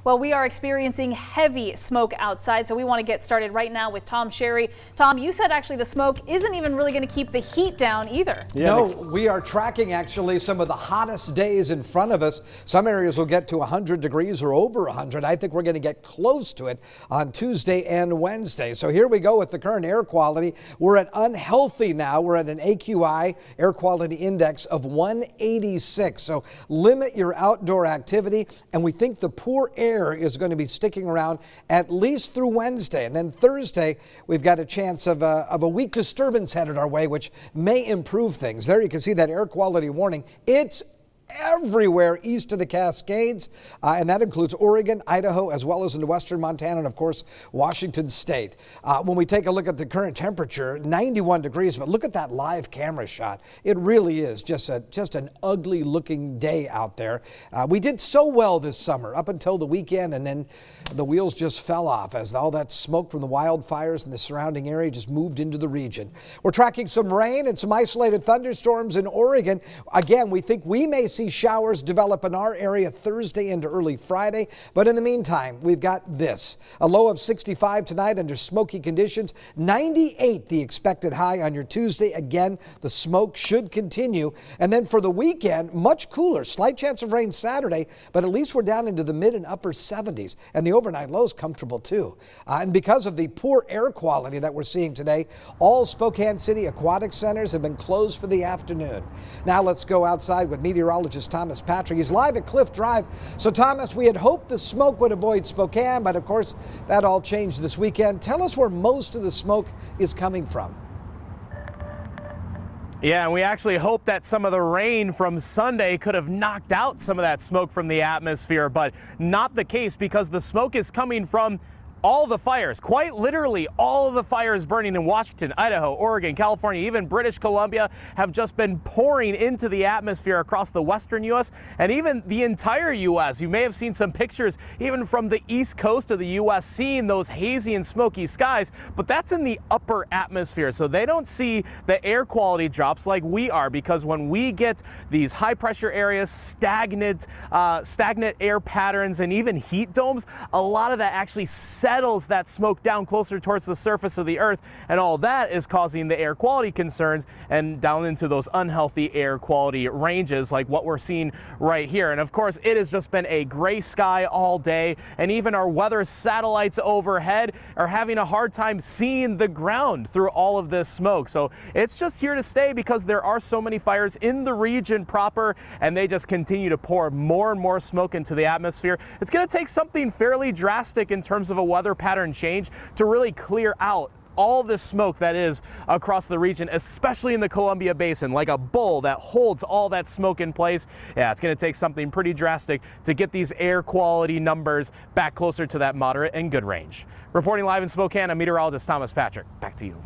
Well, we are experiencing heavy smoke outside, so we want to get started right now with Tom Sherry. Tom, you said actually the smoke isn't even really going to keep the heat down either. Yeah, no, we are tracking actually some of the hottest days in front of us. Some areas will get to 100 degrees or over 100. I think we're going to get close to it on Tuesday and Wednesday. So here we go with the current air quality. We're at unhealthy now. We're at an AQI, air quality index, of 186. So limit your outdoor activity, and we think the poor air is going to be sticking around at least through Wednesday. And then Thursday, we've got a chance of a weak disturbance headed our way, which may improve things. There you can see that air quality warning. It's everywhere east of the Cascades, and that includes Oregon, Idaho, as well as into western Montana and, of course, Washington State. When we take a look at the current temperature, 91 degrees, but look at that live camera shot. It really is just an ugly looking day out there. We did so well this summer up until the weekend, and then the wheels just fell off as all that smoke from the wildfires in the surrounding area just moved into the region. We're tracking some rain and some isolated thunderstorms in Oregon. Again, we think we may see showers develop in our area Thursday into early Friday. But in the meantime, we've got this. A low of 65 tonight under smoky conditions. 98 the expected high on your Tuesday. Again, the smoke should continue. And then for the weekend, much cooler. Slight chance of rain Saturday, but at least we're down into the mid and upper 70s. And the overnight low is comfortable too. And because of the poor air quality that we're seeing today, all Spokane City aquatic centers have been closed for the afternoon. Now let's go outside with meteorologist Thomas Patrick. He's live at Cliff Drive. So Thomas, we had hoped the smoke would avoid Spokane, but of course that all changed this weekend. Tell us where most of the smoke is coming from. Yeah, and we actually hope that some of the rain from Sunday could have knocked out some of that smoke from the atmosphere, but not the case because the smoke is coming from all the fires, quite literally all of the fires burning in Washington, Idaho, Oregon, California, even British Columbia have just been pouring into the atmosphere across the western U.S. and even the entire U.S. You may have seen some pictures even from the east coast of the U.S. seeing those hazy and smoky skies, but that's in the upper atmosphere. So they don't see the air quality drops like we are, because when we get these high pressure areas, stagnant air patterns, and even heat domes, a lot of that actually settles that smoke down closer towards the surface of the earth, and all that is causing the air quality concerns and down into those unhealthy air quality ranges like what we're seeing right here. And of course, it has just been a gray sky all day, and even our weather satellites overhead are having a hard time seeing the ground through all of this smoke. So it's just here to stay because there are so many fires in the region proper, and they just continue to pour more and more smoke into the atmosphere. It's going to take something fairly drastic in terms of a weather pattern change to really clear out all this smoke that is across the region, especially in the Columbia Basin, like a bowl that holds all that smoke in place. Yeah, it's going to take something pretty drastic to get these air quality numbers back closer to that moderate and good range. Reporting live in Spokane, I'm meteorologist Thomas Patrick. Back to you.